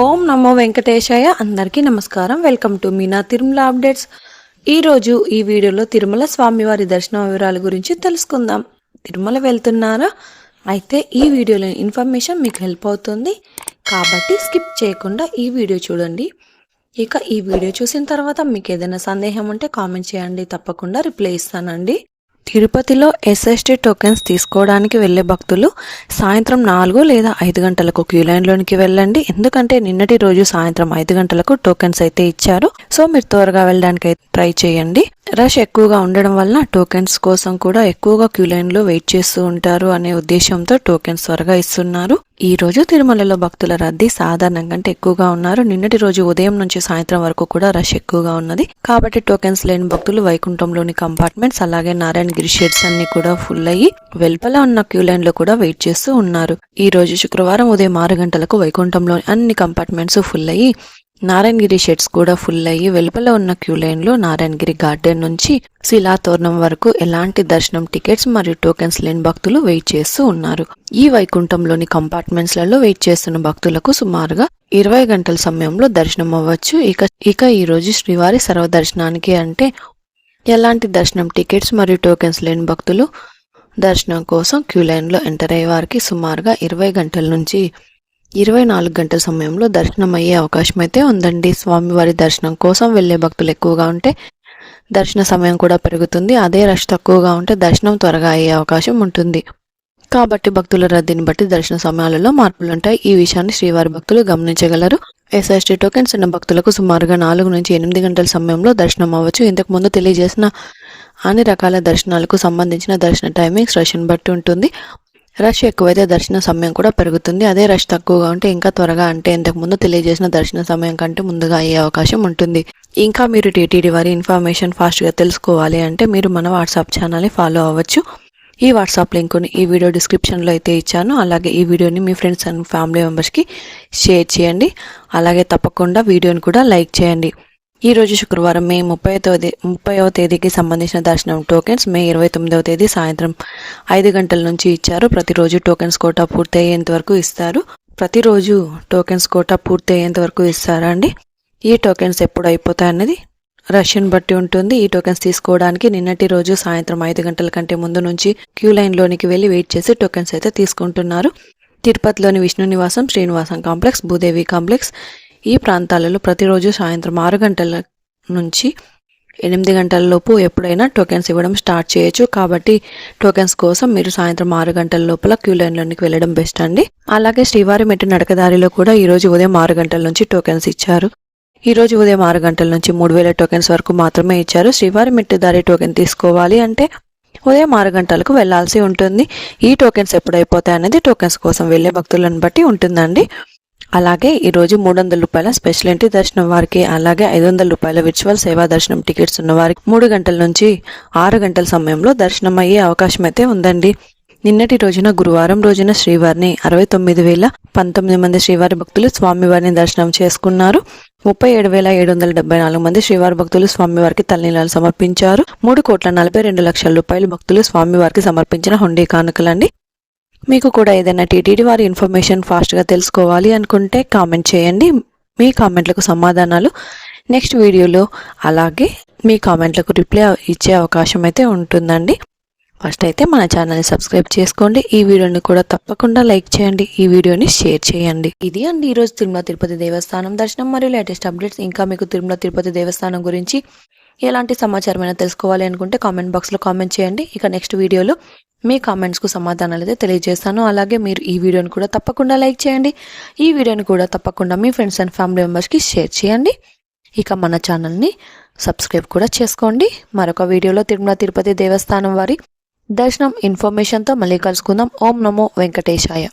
ఓం నమో వెంకటేశాయ. అందరికీ నమస్కారం. Welcome to Meena Tirumala updates. ఈరోజు ఈ వీడియోలో తిరుమల స్వామివారి దర్శన వివరాల గురించి తెలుసుకుందాం. తిరుమల వెళ్తున్నారా? అయితే ఈ వీడియోలో ఇన్ఫర్మేషన్ మీకు హెల్ప్ అవుతుంది కాబట్టి స్కిప్ చేయకుండా ఈ వీడియో చూడండి. ఇక ఈ వీడియో చూసిన తర్వాత మీకు ఏదైనా సందేహం ఉంటే కామెంట్ చేయండి, తప్పకుండా రిప్లై ఇస్తానండి. తిరుపతిలో ఎస్ఎస్టీ టోకెన్స్ తీసుకోవడానికి వెళ్ళే భక్తులు సాయంత్రం 4 లేదా 5 గంటలకు క్యూ లైన్లోనికి వెళ్ళండి. ఎందుకంటే నిన్నటి రోజు సాయంత్రం 5 గంటలకు టోకెన్స్ అయితే ఇచ్చారు. సో మీరు త్వరగా వెళ్ళడానికి ట్రై చేయండి. రష్ ఎక్కువగా ఉండడం వల్ల టోకెన్స్ కోసం కూడా ఎక్కువగా క్యూ లైన్లో వెయిట్ చేస్తూ ఉంటారు అనే ఉద్దేశంతో టోకెన్స్ త్వరగా ఇస్తున్నారు. ఈ రోజు తిరుమలలో భక్తుల రద్దీ సాధారణం కంటే ఎక్కువగా ఉన్నారు. నిన్నటి రోజు ఉదయం నుంచి సాయంత్రం వరకు కూడా రష్ ఎక్కువగా ఉన్నది. కాబట్టి టోకెన్స్ లేని భక్తులు వైకుంఠంలోని కంపార్ట్మెంట్స్ అలాగే నారాయణగిరి షెడ్స్ అన్ని కూడా ఫుల్ అయ్యి వెలుపల ఉన్న క్యూ లైన్ లో కూడా వెయిట్ చేస్తూ ఉన్నారు. ఈ రోజు శుక్రవారం ఉదయం 6 గంటలకు వైకుంఠంలోని అన్ని కంపార్ట్మెంట్స్ ఫుల్ అయ్యి నారాయణగిరి షెడ్స్ కూడా ఫుల్ అయ్యి వెలుపల ఉన్న క్యూ లైన్ లో నారాయణగిరి గార్డెన్ నుంచి శిలాతోరణం వరకు ఎలాంటి దర్శనం టికెట్స్ మరియు టోకెన్స్ లేని భక్తులు వెయిట్ చేస్తూ ఉన్నారు. ఈ వైకుంఠంలోని కంపార్ట్మెంట్స్ లలో వెయిట్ చేస్తున్న భక్తులకు సుమారుగా 20 గంటల సమయంలో దర్శనం అవ్వచ్చు. ఇక ఈ రోజు శ్రీవారి సర్వదర్శనానికి అంటే ఎలాంటి దర్శనం టికెట్స్ మరియు టోకెన్స్ లేని భక్తులు దర్శనం కోసం క్యూ లైన్ లో ఎంటర్ అయ్యే వారికి సుమారుగా 20 గంటల నుంచి 24 గంటల సమయంలో దర్శనం అయ్యే అవకాశం అయితే ఉందండి. స్వామివారి దర్శనం కోసం వెళ్లే భక్తులు ఎక్కువగా ఉంటే దర్శన సమయం కూడా పెరుగుతుంది. అదే రష్ తక్కువగా ఉంటే దర్శనం త్వరగా అయ్యే అవకాశం ఉంటుంది. కాబట్టి భక్తుల రద్దీని బట్టి దర్శన సమయాలలో మార్పులుంటాయి. ఈ విషయాన్ని శ్రీవారి భక్తులు గమనించగలరు. ఎస్ఎస్టీ టోకెన్స్ ఉన్న భక్తులకు సుమారుగా 4 నుంచి 8 గంటల సమయంలో దర్శనం అవ్వచ్చు. ఇంతకు ముందు తెలియజేసిన అన్ని రకాల దర్శనాలకు సంబంధించిన దర్శన టైమింగ్స్ రష్ని బట్టి ఉంటుంది. రష్ ఎక్కువైతే దర్శన సమయం కూడా పెరుగుతుంది. అదే రష్ తక్కువగా ఉంటే ఇంకా త్వరగా అంటే ఇంతకు ముందు తెలియజేసిన దర్శన సమయం కంటే ముందుగా అయ్యే అవకాశం ఉంటుంది. ఇంకా మీరు టీటీడీ వారి ఇన్ఫర్మేషన్ ఫాస్ట్గా తెలుసుకోవాలి అంటే మీరు మన వాట్సాప్ ఛానల్ని ఫాలో అవ్వచ్చు. ఈ వాట్సాప్ లింక్ని ఈ వీడియో డిస్క్రిప్షన్లో అయితే ఇచ్చాను. అలాగే ఈ వీడియోని మీ ఫ్రెండ్స్ అండ్ ఫ్యామిలీ మెంబర్స్కి షేర్ చేయండి. అలాగే తప్పకుండా వీడియోని కూడా లైక్ చేయండి. ఈ రోజు శుక్రవారం మే 30వ తేదీకి సంబంధించిన దర్శనం టోకెన్స్ మే 29వ తేదీ సాయంత్రం 5 గంటల నుంచి ఇచ్చారు. ప్రతిరోజు టోకెన్స్ కోటా పూర్తి అయ్యేంత వరకు ఇస్తారు. ప్రతిరోజు టోకెన్స్ కోటా పూర్తి అయ్యేంత వరకు ఇస్తారండి. ఈ టోకెన్స్ ఎప్పుడు అయిపోతాయన్నది రష్ని బట్టి ఉంటుంది. ఈ టోకెన్స్ తీసుకోవడానికి నిన్నటి రోజు సాయంత్రం 5 గంటల కంటే ముందు నుంచి క్యూ లైన్లోనికి వెళ్ళి వెయిట్ చేసి టోకెన్స్ అయితే తీసుకుంటున్నారు. తిరుపతిలోని విష్ణు నివాసం, శ్రీనివాసం కాంప్లెక్స్, భూదేవి కాంప్లెక్స్ ఈ ప్రాంతాలలో ప్రతిరోజు సాయంత్రం 6 గంటల నుంచి 8 గంటల లోపు ఎప్పుడైనా టోకెన్స్ ఇవ్వడం స్టార్ట్ చేయొచ్చు. కాబట్టి టోకెన్స్ కోసం మీరు సాయంత్రం 6 గంటల లోపల క్యూ లైన్లోనికి వెళ్ళడం బెస్ట్ అండి. అలాగే శ్రీవారి మెట్టు నడకదారిలో కూడా ఈ రోజు ఉదయం 6 గంటల నుంచి టోకెన్స్ ఇచ్చారు. ఈ రోజు ఉదయం 6 గంటల నుంచి 3000 టోకెన్స్ వరకు మాత్రమే ఇచ్చారు. శ్రీవారి మెట్టు దారి టోకెన్ తీసుకోవాలి అంటే ఉదయం 6 గంటలకు వెళ్లాల్సి ఉంటుంది. ఈ టోకెన్స్ ఎప్పుడైపోతాయి అనేది టోకెన్స్ కోసం వెళ్లే భక్తులను బట్టి ఉంటుందండి. అలాగే ఈరోజు 300 రూపాయల స్పెషల్ ఎంట్రీ దర్శనం వారికి, అలాగే 500 రూపాయల విర్చువల్ సేవా దర్శనం టికెట్స్ ఉన్న వారికి 3 గంటల నుంచి 6 గంటల సమయంలో దర్శనం అయ్యే అవకాశం అయితే ఉందండి. నిన్నటి రోజున గురువారం రోజున శ్రీవారిని 69,019 మంది శ్రీవారి భక్తులు స్వామివారిని దర్శనం చేసుకున్నారు. 37,774 మంది శ్రీవారి భక్తులు స్వామివారికి తలనీలాలు సమర్పించారు. 3,42,00,000 రూపాయలు భక్తులు స్వామివారికి సమర్పించిన హుండీ కానుకలండి. మీకు కూడా ఏదైనా టీటీడీ వారి ఇన్ఫర్మేషన్ ఫాస్ట్గా తెలుసుకోవాలి అనుకుంటే కామెంట్ చేయండి. మీ కామెంట్లకు సమాధానాలు నెక్స్ట్ వీడియోలో అలాగే మీ కామెంట్లకు రిప్లై ఇచ్చే అవకాశం అయితే ఉంటుందండి. ఫస్ట్ అయితే మన ఛానల్ని సబ్స్క్రైబ్ చేసుకోండి. ఈ వీడియోని కూడా తప్పకుండా లైక్ చేయండి. ఈ వీడియోని షేర్ చేయండి. ఇది అండి ఈరోజు తిరుమల తిరుపతి దేవస్థానం దర్శనం మరియు లేటెస్ట్ అప్డేట్స్. ఇంకా మీకు తిరుమల తిరుపతి దేవస్థానం గురించి ఎలాంటి సమాచారమైనా తెలుసుకోవాలి అనుకుంటే కామెంట్ బాక్స్లో కామెంట్ చేయండి. ఇక నెక్స్ట్ వీడియోలో మీ కామెంట్స్కు సమాధానాలు అయితే తెలియజేస్తాను. అలాగే మీరు ఈ వీడియోని కూడా తప్పకుండా లైక్ చేయండి. ఈ వీడియోని కూడా తప్పకుండా మీ ఫ్రెండ్స్ అండ్ ఫ్యామిలీ మెంబర్స్కి షేర్ చేయండి. ఇక మన ఛానల్ని సబ్స్క్రైబ్ కూడా చేసుకోండి. మరొక వీడియోలో తిరుమల తిరుపతి దేవస్థానం వారి దర్శనం ఇన్ఫర్మేషన్తో మళ్ళీ కలుసుకుందాం. ఓం నమో వెంకటేశాయ.